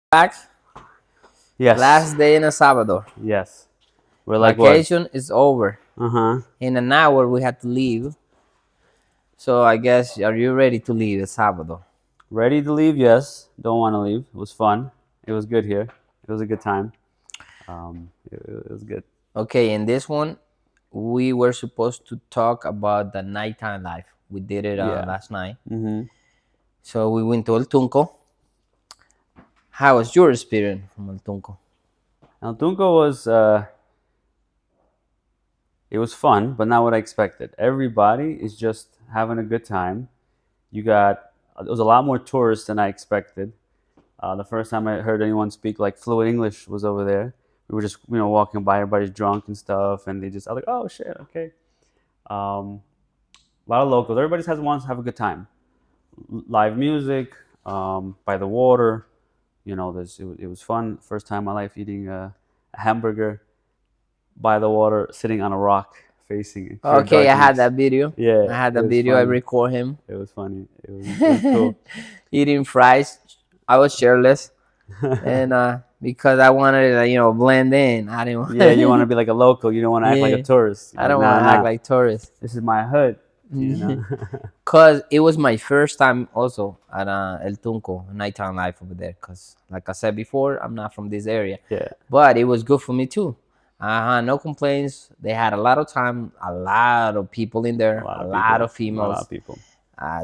Back. Yes. Last day in El Salvador. Yes. We're like what? Vacation is over. In an hour we had to leave. So I guess, are you ready to leave El Salvador? Ready to leave? Yes. Don't want to leave. It was fun. It was good here. It was a good time. It was good. Okay, in this one, we were supposed to talk about the nighttime life. We did it Yeah. last night. Mm-hmm. So we went to El Tunco. How was your experience from El Tunco? El Tunco was it was fun, but not what I expected. Everybody is just having a good time. It was a lot more tourists than I expected. The first time I heard anyone speak like fluent English was over there. We were just walking by, everybody's drunk and stuff, and I was like, oh shit, okay. A lot of locals. Everybody wants to have a good time. Live music, by the water. It was fun. First time in my life eating a hamburger by the water, sitting on a rock, facing pure Okay, I had darkness. that video. Yeah, I had it that was video. I funny. record him It was funny. It was cool. eating fries. I was shirtless, and because I wanted to, blend in. I didn't. Yeah, you want to be like a local. You don't want to act like a Yeah, tourist. I Like, don't want nah, to act nah. like tourist. This is my hood. You know. Cause it was my first time also at El Tunco, nighttime life over there. Cause like I said before, I'm not from this area, Yeah. but it was good for me too. No complaints. They had a lot of time, a lot of people in there, A lot a of lot people. of A lot females, of people.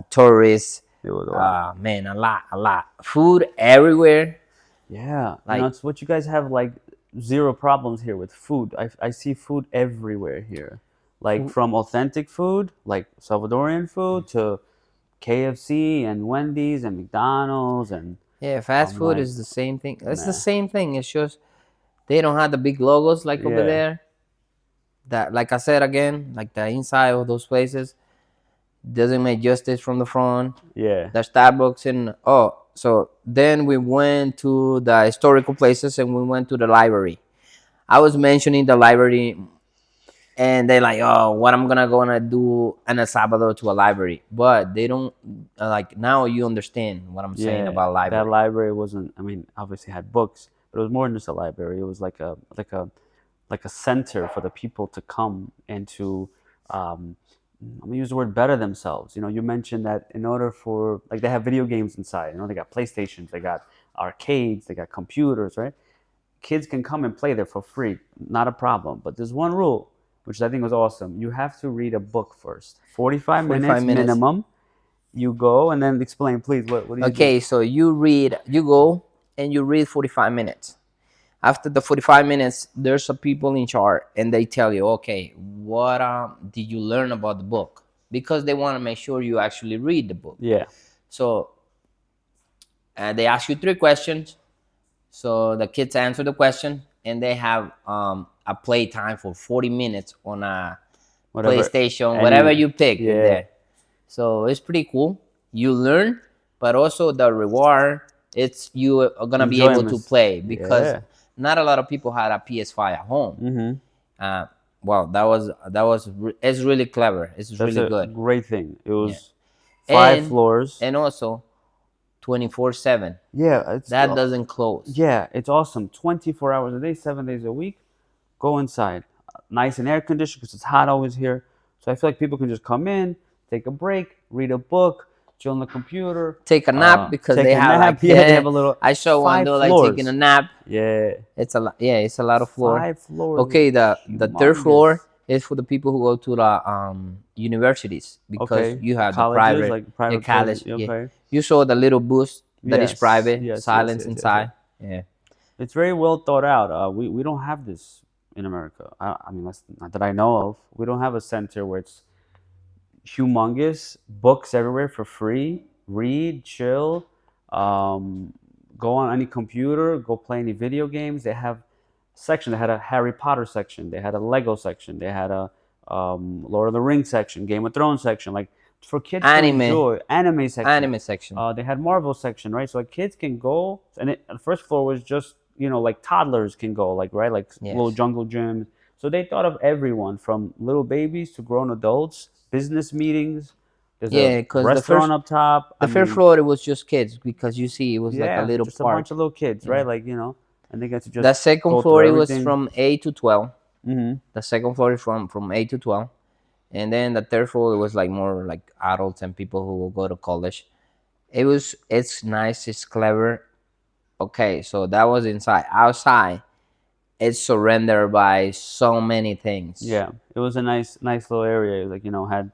tourists. It was a lot. Man, a lot. Food everywhere. Yeah. Like, It's what you guys have like zero problems here with food. I see food everywhere here. Like from authentic food, like Salvadorian food, to KFC and Wendy's and McDonald's, and yeah, fast I'm food like, is the same thing. It's the nah. same thing. It's just they don't have the big logos like over Yeah. there. That, like I said again, like the inside of those places doesn't make justice from the front. Yeah. The Starbucks and so then we went to the historical places and we went to the library. I was mentioning the library, and they're like, "Oh, what I'm gonna do in El Salvador to a library?" But they don't like, now you understand what I'm saying Yeah, about that library. library wasn't. I mean, obviously had books, but it was more than just a library. It was like a center for the people to come and to, I'm gonna use the word, better themselves. You mentioned that in order for, like, they have video games inside. They got PlayStations, they got arcades, they got computers, right? Kids can come and play there for free, not a problem. But there's one rule, which I think was awesome. You have to read a book first, 45 minutes 45 minutes. minimum. You go and then explain, please. What do you do? Okay, so you go and you read 45 minutes. After the 45 minutes, there's a people in charge and they tell you, okay, what did you learn about the book? Because they want to make sure you actually read the book. Yeah. So they ask you 3 questions. So the kids answer the question, and they have a play time for 40 minutes on a PlayStation, whatever you pick in there. So it's pretty cool. You learn, but also the reward, it's you are gonna be able to play, because not a lot of people had a PS5 at home. Well, it's really clever. It's really good. Great thing. It was Yeah. 5 floors. And also 24/7. Yeah, That doesn't close. Yeah, it's awesome. 24 hours a day, 7 days a week. Go inside. Nice and air conditioned because it's hot always here. So I feel like people can just come in, take a break, read a book, chill on the computer, take a nap, because take they a have nap. like, Yeah, they have a little. I saw one, 5 they're like floors. taking a nap. Yeah, It's a lot. Yeah, it's a lot of floor. 5 floors. Okay, the third humongous. floor is for the people who go to the universities, because you have Colleges, the like private college. colleges. Yeah. Okay. You saw the little booth that is Yes, private, yes, silence yes, yes, inside. Yeah. It's very well thought out. We don't have this in America. I mean, that's not that I know of. We don't have a center where it's humongous, books everywhere for free, read, chill, go on any computer, go play any video games. They have section. They had a Harry Potter section. They had a Lego section. They had a Lord of the Rings section, Game of Thrones section. Like, for kids to enjoy, anime section. Anime section. They had Marvel section, right? So like kids can go, and the first floor was just, like toddlers can go, like, right, like little jungle gyms. So they thought of everyone from little babies to grown adults. Business meetings. There's a Yeah, because restaurant up top. I the first mean, floor it was just kids because you see it was like a yeah, little just a bunch park. of little kids, Yeah. right? Like, and they get to The just second go floor through it was everything. from 8 to 12. Hmm. The second floor is from 8 to 12, and then the third floor it was like more like adults and people who will go to college. It's nice, it's clever. Okay, so that was inside. Outside, it's surrendered by so many things. Yeah, it was a nice little area. It was like, had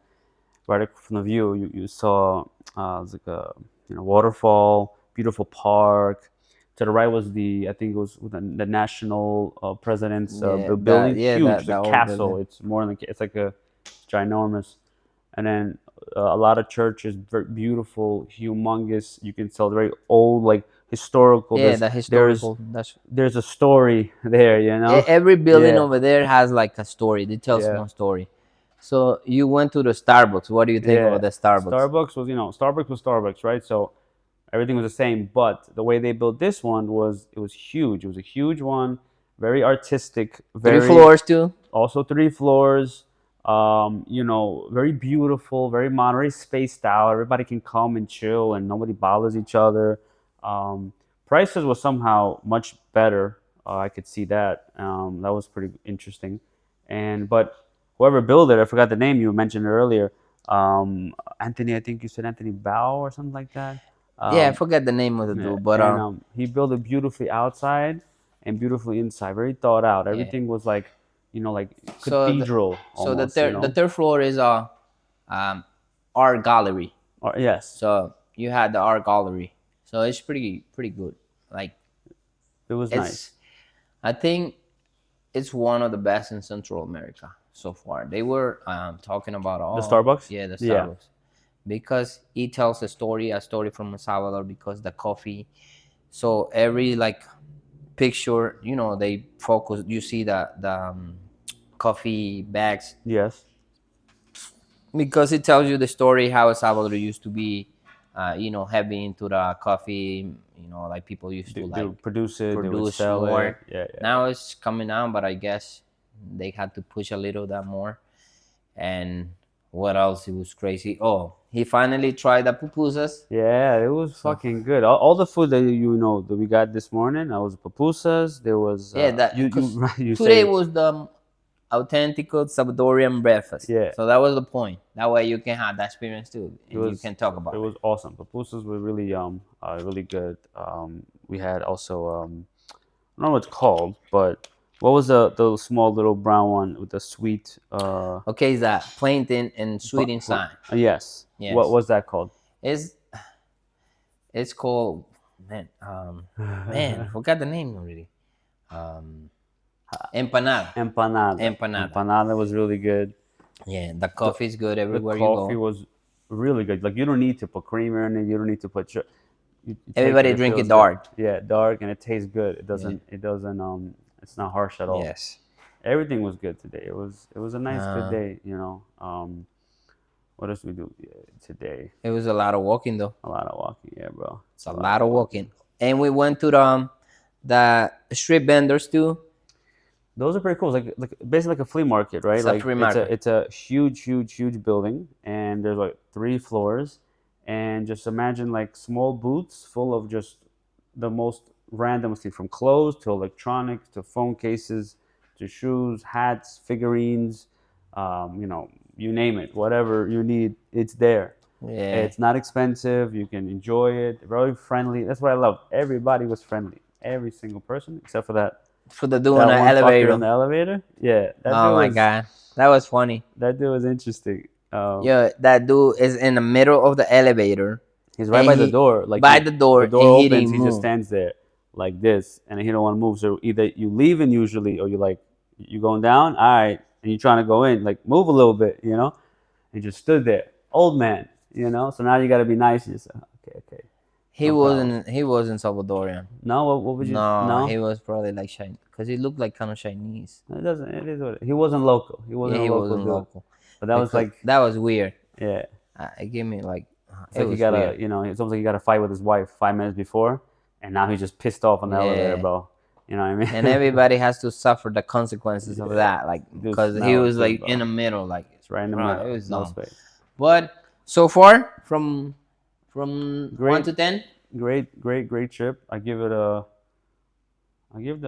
right from the view, you saw it was like a waterfall, beautiful park. To the right was I think it was the national president's building, huge, the That old castle. building. It's more than it's like it's ginormous, and then a lot of churches, very beautiful, humongous. You can tell very old, like historical. Yeah, There's the there's historical. That's there's a story there, every building Yeah, over there has like a story. It tells yeah. one story. So you went to the Starbucks. What do you think Yeah, about the Starbucks? Starbucks was Starbucks, right? So everything was the same, but the way they built this one it was huge. It was a huge one, very artistic, Three very floors too. also 3 floors. Very beautiful, very modern, very spaced out. Everybody can come and chill, and nobody bothers each other. Um, Prices was somehow much better. I could see that. That was pretty interesting. But whoever built it, I forgot the name you mentioned earlier. Anthony, I think you said Anthony Bao or something like that. Yeah, I Um, forget the name of the yeah, dude, but and he built it beautifully outside and beautifully inside. Very thought out. yeah. Everything was like So cathedral the almost. third floor is a um, art gallery. Or, yes, So you had the art gallery. So it's pretty good. Like it was nice. it's I think it's one of the best in Central America so far. They were talking about The Starbucks. yeah, the Yeah. Starbucks, because it tells a story from El Salvador, because the coffee. So every like picture, they focus. You see the coffee bags, Yes. because it tells you the story how El Salvador used to be, heavy into the coffee. Like people used to They like would produce it. They would produce sell it. more. Yeah. Yeah. Now it's coming out, but I guess they had to push a little that more. And what else? It was crazy. Oh, he finally tried the pupusas. Yeah, it was So fucking good. All the food that we got this morning, that was pupusas. There was yeah, that because you today say was the authentic Salvadorian breakfast. yeah. So that was the point. That way you can have that experience too, It and you was can talk it about it. was awesome. Pupusas were really good. We had also I don't know what it's called, but what was the small little brown one with the sweet Okay, is that plantain and sweet inside? yes. What Yes, was that called? it's it's called man, I forgot the name already. Um, empanada. Empanada. Empanada. Empanada was really good. Yeah, the The, coffee is good the everywhere you coffee go. was really good. Like you don't need to put creamer in it. You don't need to put you take Everybody it. It drink it feels good. dark. Yeah, dark and it tastes good. It Yeah. doesn't. It doesn't. It's not harsh at all. Yes. Everything was good today. It was a nice good Uh, day. What else we do today? it was a lot of walking though. A lot of walking. Yeah, bro. It's a lot of walking. And we went to the street vendors too. Those are pretty cool. It's like basically like a flea market, right? It's a Like free market. it's a huge building, and there's like 3 floors, and just imagine like small booths full of just the most random things, from clothes to electronics to phone cases to shoes, hats, figurines, you name it, whatever you need, it's there. Yeah. It's not expensive. You can enjoy it. Very friendly. That's what I love. Everybody was friendly. Every single person, except for that For the dude on that the one fucker elevator. in the elevator. Yeah, Oh my god, that was funny. that dude was interesting. Yeah, that dude is in the middle of the elevator, He's right and by the door. Like by the door, the and door he opens, didn't he just move. stands there like this, and he don't want to move. So either you leaving usually, or you going down. All right, and you trying to go in, like move a little bit, He just stood there, old man. So now you got to be nice to yourself. Okay, He no problem. wasn't. He wasn't Salvadorian. No, what would you? No, No, he was probably like Chinese, because he looked like kind of Chinese. it doesn't. It is what he wasn't local. He wasn't Yeah, he a local wasn't dude. local. But that was Because like, that was weird. yeah. It gave me like It's it like was you gotta, weird. it's almost like you gotta fight with his wife 5 minutes before, and now he's just pissed off on the elevator, Yeah. bro. You know what I mean? And everybody has to suffer the consequences of Yeah. that, like Dude, because he smell it was too, like bro. in the middle, like It's right in the bro, middle. it was No dumb. space. But So far, from one Great, to 10, great trip. I give the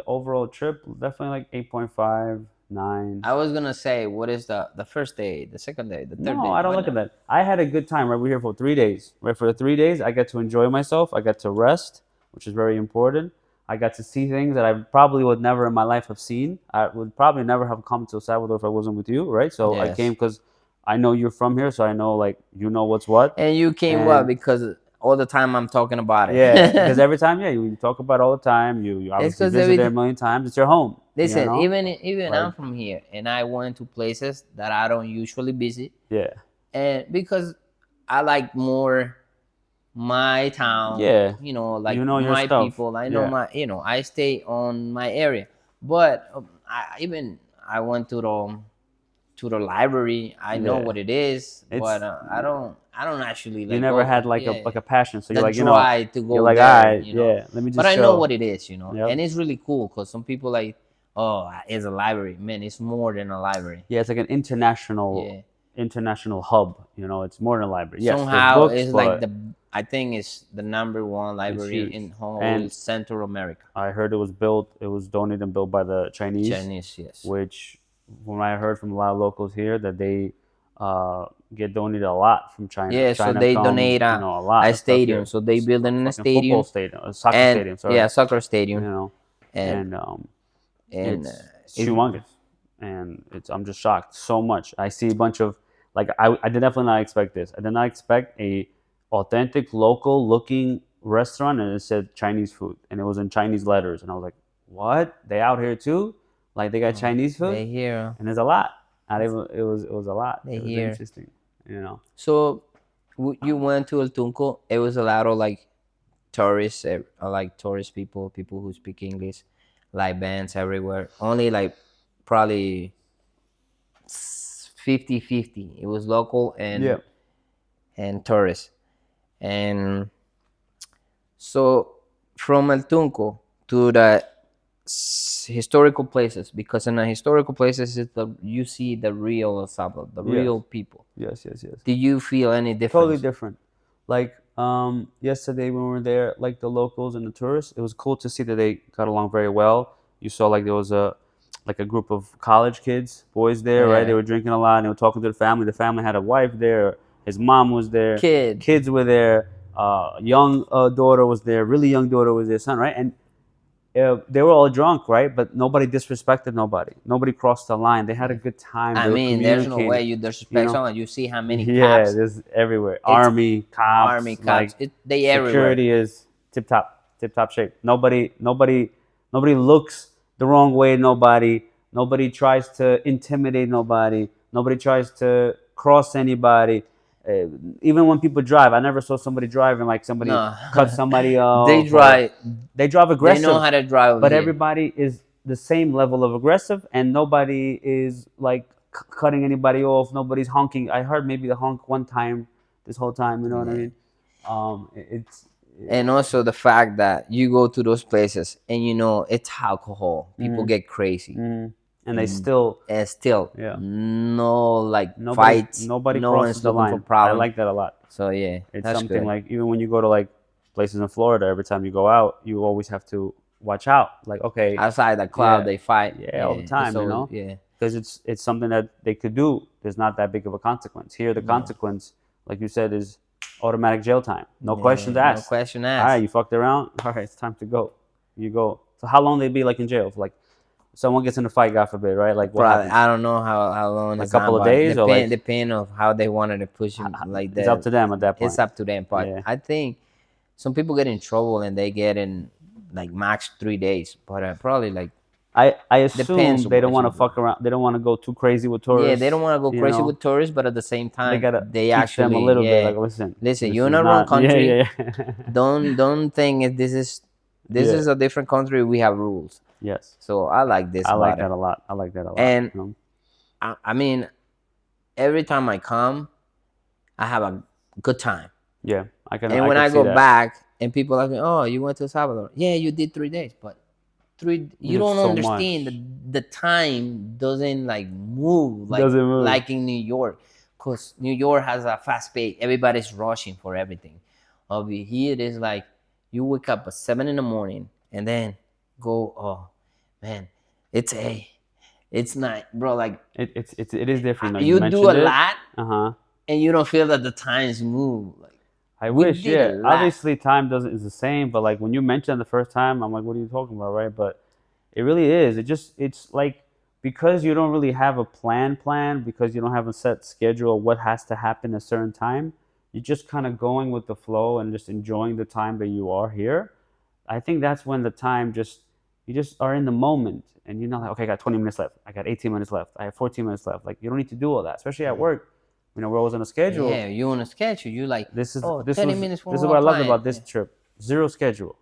overall trip definitely like 8.5, 9. I was gonna say, what is the first day, the second day, the third No, day? I don't Why look at not? that. I had a good time. Right, we're here for 3 days. Right, for the 3 days, I got to enjoy myself. I got to rest, which is very important. I got to see things that I probably would never in my life have seen. I would probably never have come to El Salvador if I wasn't with you, right? So I came Yes. because I know you're from here, so I know like you know what's what. And you came what? And Because all the time I'm talking about yeah, because it. every time, yeah, you talk about it all the time. You It's obviously because visit there a million times. It's your home, you listen, know? even Like, I'm from here, and I went to places that I don't usually visit, yeah, and because I like more my town, yeah, you like know your my stuff. people. I know Yeah, my, I stay on my area, but I went to the library. I know yeah. what it is, but It's I don't actually you like never go, had yeah, like a passion, so you're the like, drive to you're go like, all there, right, yeah, let me But just I know chill. what it is, Yep. and it's really cool because some people like, oh, it's a library, man. It's more than a library. Yeah, it's like an Yeah, international hub. It's more than a library. Yes, there's somehow books, it's like but I think it's the number one it's library huge. in whole And Central America. I heard it was donated and built by the Chinese, Chinese, yes. which when I heard from a lot of locals here that they uh, get donated a lot from China. Yeah, so China they comes, donate a lot a of stuff stadium. here. So they build it A in a fucking football stadium, stadium, a soccer and stadium. yeah, Sorry, soccer you stadium, know, and and and it's it, humongous, and I'm just shocked so much. I see a bunch of like I did definitely not expect this. I did not expect a authentic local looking restaurant, and it said Chinese food, and it was in Chinese letters, and I was like, what? They out here too? Like they got oh, Chinese food, they here, and there's a lot. It was a lot. they It was here. interesting, you know. So you went to El Tunco. It was a lot of like tourists, like tourist people, people who speak English, like bands everywhere. Only like probably 50-50. It was local Yeah. and tourists. And so from El Tunco to the historical places, because in the historical places is you see the real El Salvador, the Yes. real people. Yes. Do you feel any Totally difference? different. Like yesterday when we were there, like the locals and the tourists, it was cool to see that they got along very well. You saw like there was a group of college kids, boys there, right? They Yeah. were drinking a lot and they were talking to the family. The family had a wife there, his mom was there, Kids. kids were there, young daughter was there, really young daughter was there, son, right? And they were all drunk, right? But nobody disrespected nobody. Nobody crossed the line. They had a good time. I They were mean, there's no way communicating. you You disrespect know, someone. You see how many yeah, cops. there's everywhere. It's Army, army cops, cops. like They everywhere. security is tip top shape. Nobody looks the wrong way. Nobody tries to intimidate nobody. Nobody tries to cross anybody. Uh, Even when people drive, I never saw somebody driving like somebody No, cut somebody they off or drive. they drive They know aggressive, how to drive over but here. everybody is the same level of aggressive, and nobody is like cutting anybody off. Nobody's honking. I heard maybe the honk one time this whole time. You know what I Yeah. mean? It's And also the fact that you go to those places and it's alcohol. People mm, get crazy. and they still, And still yeah. no like fights. Nobody No crosses one's the looking for line. I problem. like that a lot. So yeah, It's that's something good. like even when you go to like places in Florida, every time you go out, you always have to watch out. Like okay, Outside the club, yeah, they fight. yeah, all the Yeah, it's time, always yeah. because it's something that they could do. There's not that big of a consequence. Here, the No, consequence, like you said, is automatic jail time. No questions yeah, no asked. question All right, asked. you fucked around. All right, it's time to go. You go. So how long they be like in jail? For like someone gets in a fight, God forbid, right? Like what Probably happens? I don't know how long Like a it's on, couple of but days or like depend of how they wanted to push him like it's up that. to them at that It's point. up to them. But Yeah. I think some people get in trouble and they get in like max 3 days. But probably like I depends assume on they don't what want you to do. fuck around. They don't want to go too crazy with Yeah, they don't tourists. want to go You crazy know, with tourists, but at the same they time, gotta they teach them a actually little bit. yeah. Like, listen, Listen, this you're in is a wrong not. Yeah, country. yeah, yeah. Don't think this Yeah. is a different country. We have rules. Yes, So I like this I like about that it. a lot. I like that a lot. And I mean, every time I come, I have a good time. Yeah, And I when could I see go that. back and people ask me, "Oh, you went to Salvador?" Yeah, you did 3 days, but You you did don't so understand much. that the time doesn't like move Doesn't move. like in New York. because New York has a fast pace. Everybody's rushing for everything. Over here, it is like you wake up at 7 in the morning and then go. Oh man, it's 8. It's 9, bro. Like it is different. You you do a mentioned it. lot Uh-huh. and you don't feel that the times move. Like I we wish, did a yeah. lot. Obviously, time doesn't is the same, but like when you mentioned it the first time, I'm like, what are you talking about, right? But it really is. It's like because you don't really have a plan because you don't have a set schedule of what has to happen at a certain time. You're just kind of going with the flow and just enjoying the time that you are here. I think that's when the time just you just are in the moment and you're not like, okay, I got 20 minutes left. I got 18 minutes left. I have 14 minutes left. Like you don't need to do all that, especially at work. You know, we're always on a schedule. Yeah, you on a schedule. You like, This is oh, this 30 was minutes this for is what one I loved client. about this trip. Zero schedule.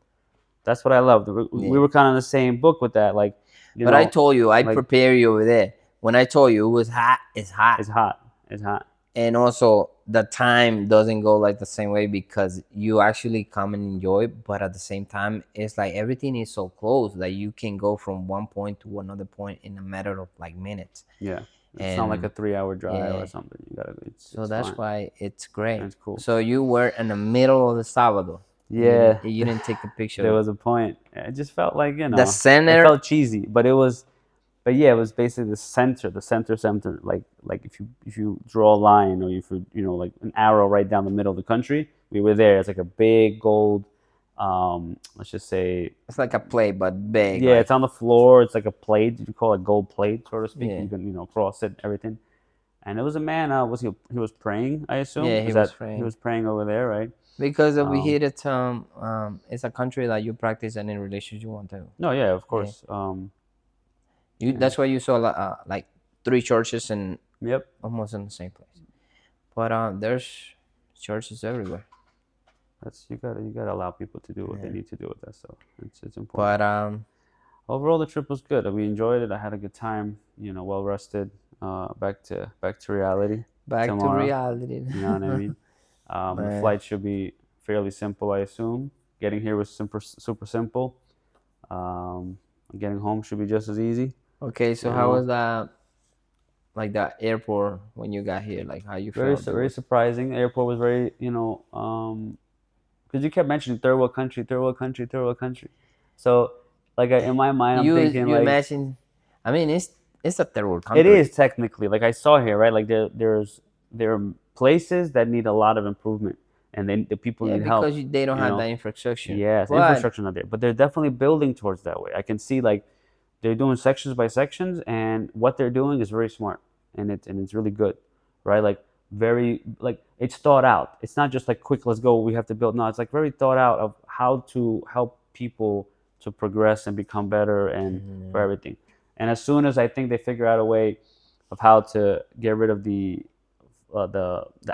That's what I loved. We Yeah. were kind of in the same book with that. Like, you But I know, told you, I like prepare you over there. When I told you it was hot, it's hot. it's hot. It's hot. And also the time doesn't go like the same way because you actually come and enjoy, but at the same time it's like everything is so close that you can go from one point to another point in a matter of like minutes. Yeah. It's not like a And 3 hour drive yeah, or something. You gotta. so It's that's fine. why it's great. It's cool. So you were in the middle of the Salvador. Yeah. You didn't take a There picture. was a point. It just felt like The it center. felt cheesy, but it was. But yeah, it was basically the center. Like if you draw a line or if you like an arrow right down the middle of the country, we were there. It's like a big gold. Let's just say It's like a plate but big. yeah, Like it's on the floor. It's like a plate. You call it gold plate, so to speak. yeah, You can cross it, everything. And it was a man. Was he was praying? I assume yeah. He is was that he praying was praying over there, right? because over Um, here it's a country that you practice any religion you want to. no, yeah, of Yeah. course. You Yeah. that's why you saw like 3 churches and Yep. almost in the same place. But there's churches everywhere. That's you gotta allow people to do what they Yeah. need to do with that stuff. It's important. But Overall, the trip was good. We enjoyed it. I had a good time. Well rested. Back to reality back to tomorrow. reality. You know what I mean? The Man. flight should be fairly simple, I assume. Getting here was super simple. Getting home should be just as easy. Okay, so You how know, was that? Like the airport when you got here? Like how you felt? It very was surprising. The airport was very, because you kept mentioning third world country, third world country, third world country. So, like in my mind, I'm thinking you like imagine. I mean, it's a third world it country. is technically like I saw here, right? Like there are places that need a lot of improvement, and then the people Yeah, need help. because they don't You have that know, infrastructure. yes, But infrastructure not there, but they're definitely building towards that way. I can see like they're doing sections by sections, and what they're doing is very smart, and it's really good, right? Like very like it's thought out. It's not just like quick, let's go. We have to build. No, it's like very thought out of how to help people to progress and become better and for everything. And as soon as I think they figure out a way of how to get rid of the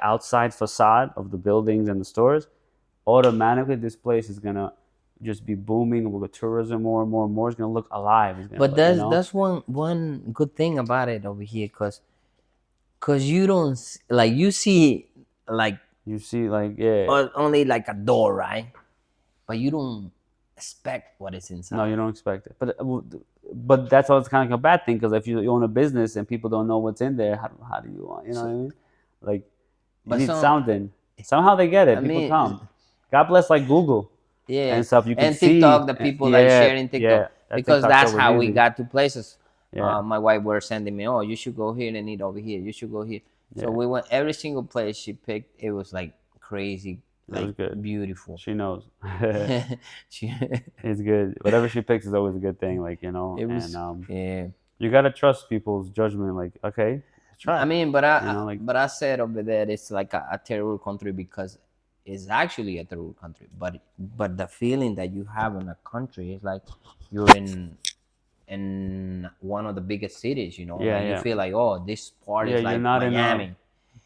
outside facade of the buildings and the stores, automatically this place is gonna just be booming with tourism more and more and more. It's gonna look alive. It's gonna but look, that's one good thing about it over here, cause you don't like you see like you see, like yeah, only like a door, right? But you don't expect what is inside. no, you don't expect it. But that's always kind of like a bad thing because if you own a business and people don't know what's in there, how do you want? You know what I mean? Like you But need some, something. Somehow they get it. I People mean, come. God bless like Google yeah, and stuff. You can and see. TikTok, the people like Yeah, sharing TikTok yeah. That because TikTok's that's over how we easy. got to places. Yeah, My wife were sending me, oh, you should go here and eat over here. You should go here. So yeah. we went every single place she picked. It was like crazy, It was like good. beautiful. She knows. She, It's good. Whatever she picks is always a good thing. Like it was and yeah. you gotta trust people's judgment. Like okay, let's try. I mean, Like but I said over there it's like a terrible country because it's actually a terrible country. But the feeling that you have in a country is like you're in one of the biggest cities. yeah, Like you yeah, feel like, oh, this part yeah. is You're like not in a Miami.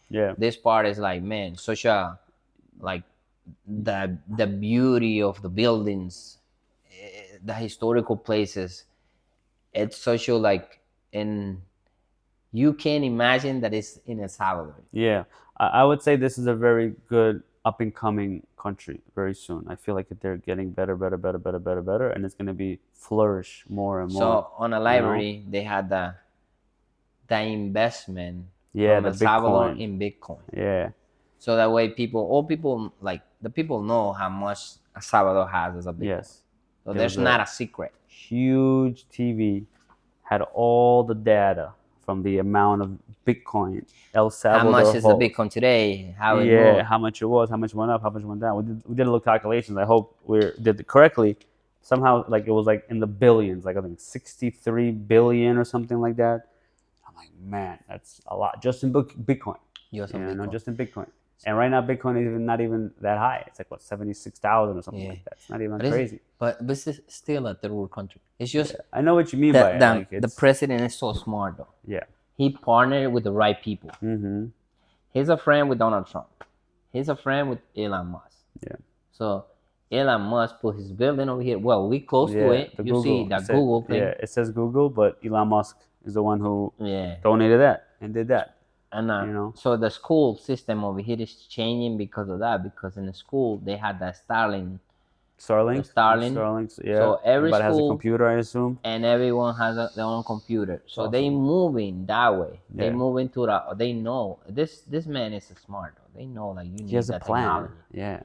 yeah. This part is like, man, such a like the beauty of the buildings, the historical places. It's such a like in you can imagine that it's in El Salvador. Yeah, I would say this is a very good up and coming country very soon. I feel like they're getting better, better, better, better, better, better, and it's gonna be flourish more and more. So on a You know? library, they had the investment Yeah, from the El Salvador Bitcoin. in Bitcoin. Yeah. So that way, all people, like the people know how much El Salvador has as a Bitcoin. Yes. So It there's was not a a secret. huge TV, had all the data from the amount of Bitcoin El How much Salvador is the holds. Bitcoin today? How it Yeah, moved? how much it was, how much went up, how much went down. We did a little calculations. I hope we did it correctly. Somehow, like it was like in the billions, like I think 63 billion or something like that. I'm like, man, that's a lot just in Bitcoin. Just on Bitcoin. Just in Bitcoin. And right now, Bitcoin is even not even that high. It's like what 76,000 or something Yeah. like that. It's not even But crazy. this is still a third world country. It's just I know what you mean by it. that Like the president is so smart though. yeah. He partnered with the right people. Mm-hmm. He's a friend with Donald Trump. He's a friend with Elon Musk. Yeah. So Elon Musk put his building over here. Well, we close to it. The You Google. see that Google thing. Yeah, it says Google, but Elon Musk is the one who Yeah. donated that and did that. And You know? so the school system over here is changing because of that. Because in the school they had that Starlink. Starlink. Yeah. So every Everybody has a school computer, I assume. and everyone has their own computer. So they moving that way. They Yeah. moving to that. They know this man is smart. They know like you He need has a that plan. technology. Yeah.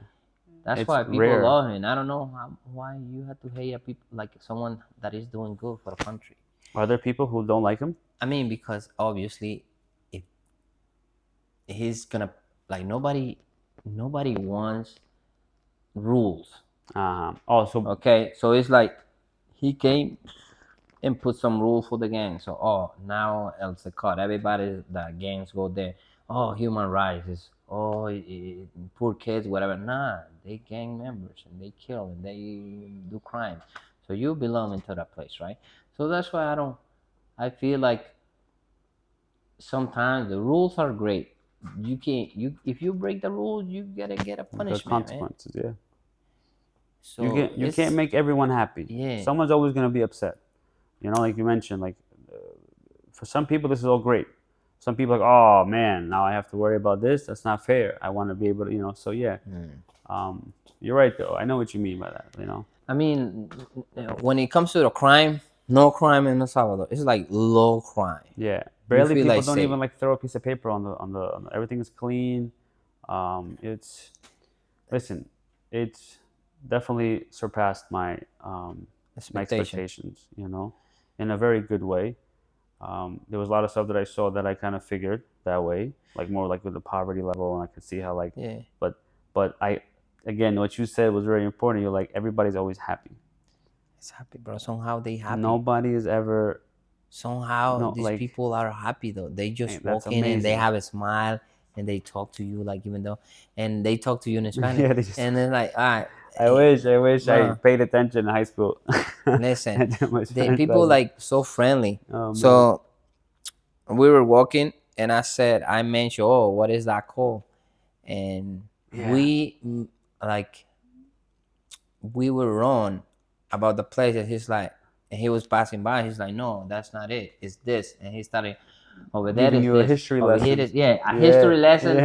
That's It's why people rare. love him. I don't know why you have to hate a people like someone that is doing good for the country. Are there people who don't like him? I mean, because obviously, if he's gonna like nobody wants rules. Oh, so Okay, so it's like he came and put some rules for the gang. So now it's a cut. Everybody that gangs go there. Oh, human rights is poor kids, whatever. Nah, they gang members and they kill and they do crime. So you belong into that place, right? So that's why I feel like sometimes the rules are great. You can't if you break the rules, you gotta get a the punishment, man. consequences, yeah. So You can't make everyone happy. Yeah. Someone's always gonna be upset. You know, like you mentioned, like for some people this is all great. Some people are like, oh man, now I have to worry about this. That's not fair. I want to be able to, So yeah, you're right though. I know what you mean by that. I mean, when it comes to the crime, no crime in El Salvador. It's like low crime. Yeah, barely feel people like don't safe. even like throw a piece of paper on the everything is clean. Listen, it's definitely surpassed my expectations. In a very good way. There was a lot of stuff that I saw that I kind of figured that way, like more like with the poverty level, and I could see how like. Yeah. But again, what you said was very important. You're like everybody's always happy. It's happy, bro. Somehow they happy. Nobody is ever. Somehow these people are happy though. They just walk in and they have a smile and they talk to you like and they talk to you in Spanish. And then like, all right. I wish I paid attention in high school. Listen, people like so friendly. So we were walking and I mentioned, oh, what is that called? And we were wrong about the place. And he's like, and he was passing by. He's like, no, that's not it. It's this. And he started over there. Giving you a history lesson. History lesson.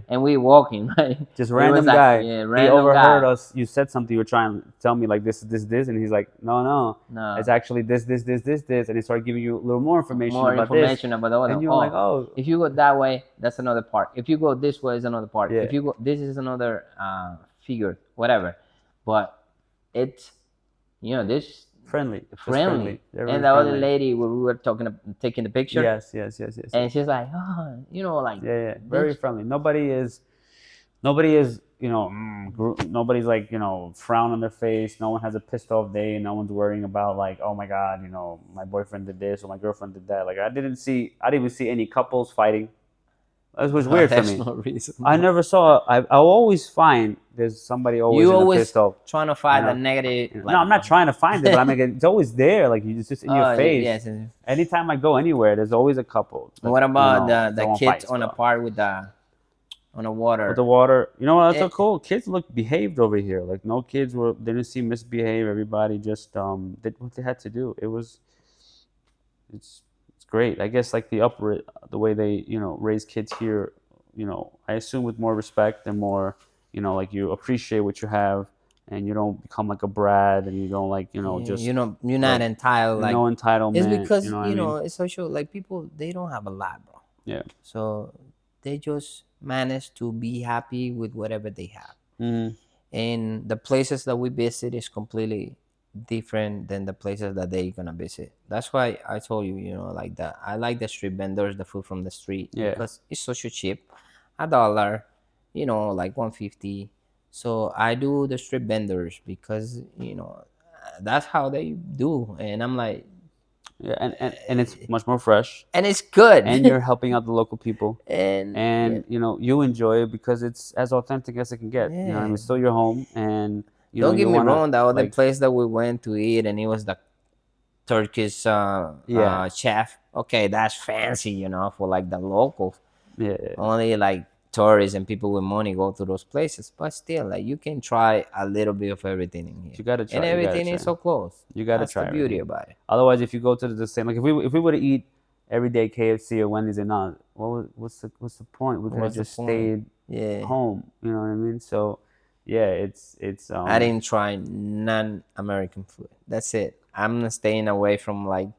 And we walking, right? Just random guy. He overheard guy. us. You said something. You were trying to tell me like this, and he's like, no. It's actually this, and he started giving you a little more information about the other. And you're like, oh. If you go that way, that's another part. If you go this way, is another part. Yeah. If you go, this is another figure, whatever. But it's this. Friendly. And the other lady where we were taking the picture. Yes. And she's like, like very friendly. Nobody is, nobody's like frown on their face. No one has a pissed off day. No one's worrying about like, oh my god, my boyfriend did this or my girlfriend did that. Like I didn't even see any couples fighting. That was weird for me. No reason. I never saw. I always find there's somebody always pissed off. Trying to find the negative. No, I'm not trying to find it, but I mean it's always there. Like it's just in your face. Yes. Anytime I go anywhere, there's always a couple. What about the kids on a part with on the water? With the water, that's so cool. Kids look behaved over here. Like no kids didn't seem misbehave. Everybody just did what they had to do. It's great. I guess like the way they raise kids here, I assume with more respect and more like you appreciate what you have and you don't become like a brat and you don't like just you're not entitled, like no entitlement. It's because it's social, like people they don't have a lot, bro. Yeah. So they just manage to be happy with whatever they have. Mm-hmm. And the places that we visit is completely different than the places that they're gonna visit. That's why I told you, like that. I like the street vendors, the food from the street, Yeah. because it's so cheap, $1, like 150. So I do the street vendors because that's how they do, and I'm like, Yeah. And it's much more fresh, and it's good, and you're helping out the local people, and yeah, and you enjoy it because it's as authentic as it can get. You know what I mean? yeah. It's still your home, and Don't get you me want to wrong. The other like, place that we went to eat, and it was the Turkish yeah, chef. Okay, that's fancy, for like the locals. yeah. Only like tourists and people with money go to those places. But still, like you can try a little bit of everything in here, You gotta and try. You gotta everything is try. so close. You gotta That's the try beauty everything. about it. Otherwise, if you go to the same, like if we were to eat every day KFC or Wendy's and not, what's the point? We could have What's the just point? stayed Yeah, home. You know what I mean? So yeah, it's I didn't try non-American food. That's it. I'm staying away from like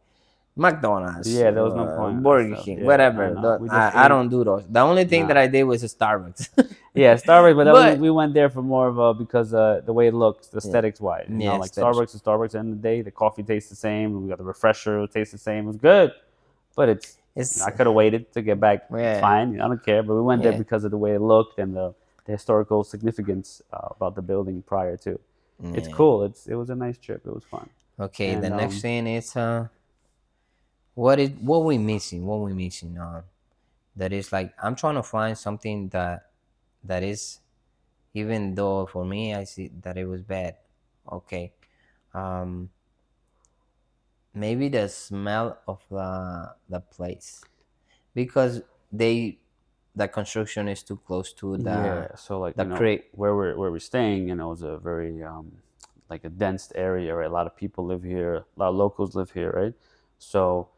McDonald's, yeah, there was no point in that Burger stuff. King, Yeah, I whatever. know. We just I ate. don't do those. The only thing that Nah. I did was a Starbucks. Yeah, Starbucks, but then we, But we went there for more of a because the way it looks, the yeah, aesthetics wise. yeah, Like aesthetics. Starbucks is Starbucks. At the end of the day, the coffee tastes the same. We got the refresher, it tastes the same. It was good, but It's I could have waited to get back. It's yeah, fine. I don't care. But we went there yeah, because of the way it looked and the historical significance about the building prior to. It's yeah. cool. It was a nice trip. It was fun. Okay, the And next thing is what we missing that is like I'm trying to find something that is, even though for me I see that it was bad. Okay, um maybe the smell of the place, because the construction is too close to yeah, so like the creek. where we're staying, is a very like a dense area, right? A lot of people live here, a lot of locals live here, right? So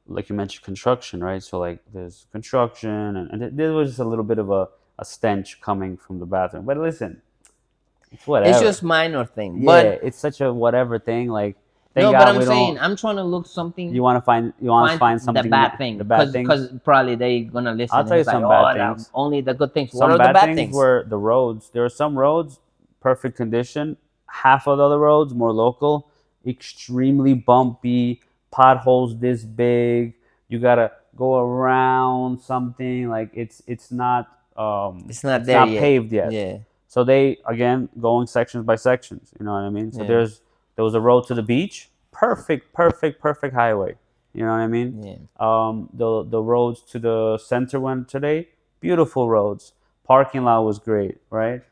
like you mentioned construction, right? So like there's construction, and there was just a little bit of a stench coming from the bathroom. But listen, it's It's whatever. just minor thing, Yeah, but it's such a whatever thing. Like thank no, but God I'm we saying don't. I'm trying to look something, You want to find find the something bad thing, the bad because things. probably they gonna I'll listen tell and you it's like, some bad oh, things. only the good things. What Some are the bad bad things things? were the roads. There are some roads, perfect condition. Half of the other roads, more local, extremely bumpy, potholes this big. You gotta go around something like It's not it's there not yet. paved yet. Yeah, So they again going sections by sections. You know what I mean? So yeah, there was a road to the beach, perfect highway. You know what I mean? yeah, The roads to the center one today, beautiful roads. Parking lot was great, right?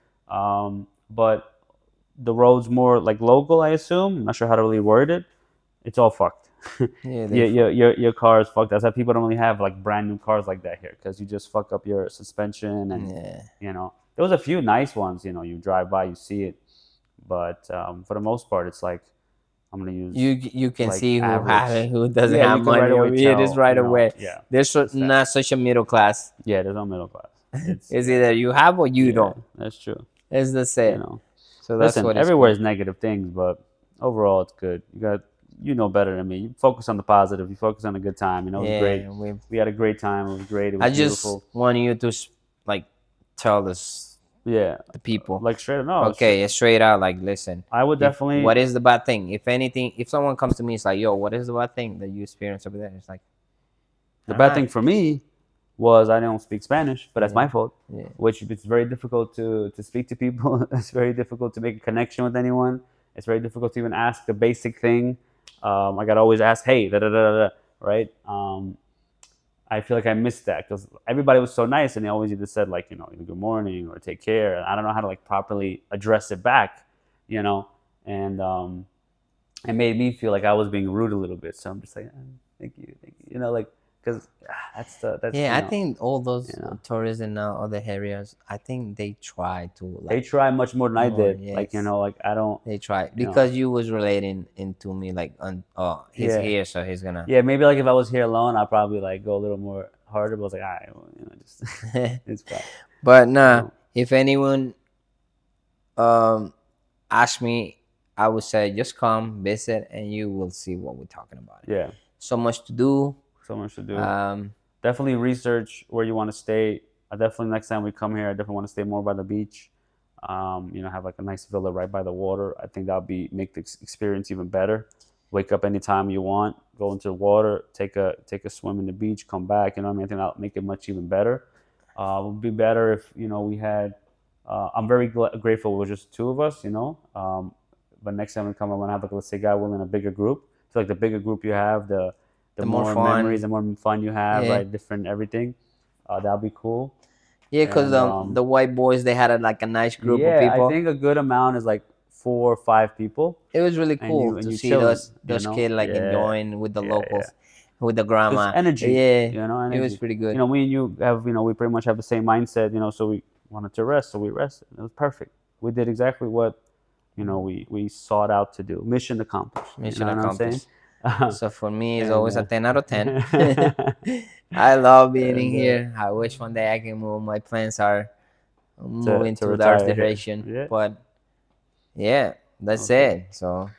But the roads more like local, I assume. I'm not sure how to really word it. It's all fucked. yeah. Your car is fucked. That's why people don't really have like brand new cars like that here because you just fuck up your suspension and Yeah. there was a few nice ones. You drive by, you see it, but for the most part, it's like I'm gonna use You can like see who have it, average. who doesn't Yeah, have you can right money away over here. It is tell. right away. Yeah, There's it's that. not such a middle class. Yeah, there's no middle class. It's It's yeah, either you have or you yeah, don't. that's true. It's the You same. know, So that's listen, what it's everywhere cool. is negative things, but overall, it's good. You know better than me. You focus on the positive. You focus on the good time. It was great. Yeah, We had a great time. It was great. It was I just beautiful. want you to like tell us Yeah, the people. like straight. No, Okay, straight out. Like, listen. I would If definitely. what is the bad thing? If anything, if someone comes to me, it's like, yo, what is the bad thing that you experience over there? It's like, The all bad thing right. for me was I don't speak Spanish, but that's Yeah, my fault. yeah, Which it's very difficult to speak to people. It's very difficult to make a connection with anyone. It's very difficult to even ask the basic thing. I gotta always ask, hey, da da da da, right? I feel like I missed that because everybody was so nice and they always either said like either good morning or take care. And I don't know how to like properly address it back, you know, and it made me feel like I was being rude a little bit. So I'm just like, thank you, like because that's yeah. I think all those you know tourists in other areas, I think they try to they like try much more than I more. did. Like Yes, like I don't, they try you know, because you was relating into me like, on, oh, he's yeah, here, so he's gonna. yeah. Maybe like if I was here alone, I'd probably like go a little more harder. But I was like, all right, well, just it's fine, But you nah, know. if anyone um ask me, I would say just come visit and you will see what we're talking about. Yeah, So much to do. so much to do. Um, definitely research where you want to stay. I definitely next time we come here, I definitely want to stay more by the beach. Have like a nice villa right by the water. I think that'll be make the experience even better. Wake up anytime you want, go into the water, take a swim in the beach, come back. You know what I mean? I think that'll make it much even better. It would be better if we had. I'm very grateful it was just two of us. But next time we come, I want to have like, let's say, God willing, a bigger group. So like the bigger group you have, the The more more fun. memories, the more fun you have, Yeah. right? Different everything. That'll be cool. Yeah, because And the white boys, they had like a nice group of yeah, I people. think a good amount is like 4 or 5 people, It was really and cool you to you see chilling, those kids like Yeah, enjoying with the yeah, yeah. locals, with the Just grandma. energy, Yeah, it was energy. pretty good. Me and you have, we pretty much have the same mindset, so we wanted to rest, so we rested. It was perfect. We did exactly what, we sought out to do. Mission accomplished. You Mission know what I'm saying? accomplished. So for me, it's And always a 10 out of 10. I love being in here. I wish one day I can move. My plans are moving to to the art retire here. direction. Yeah. But yeah, that's Okay. it. So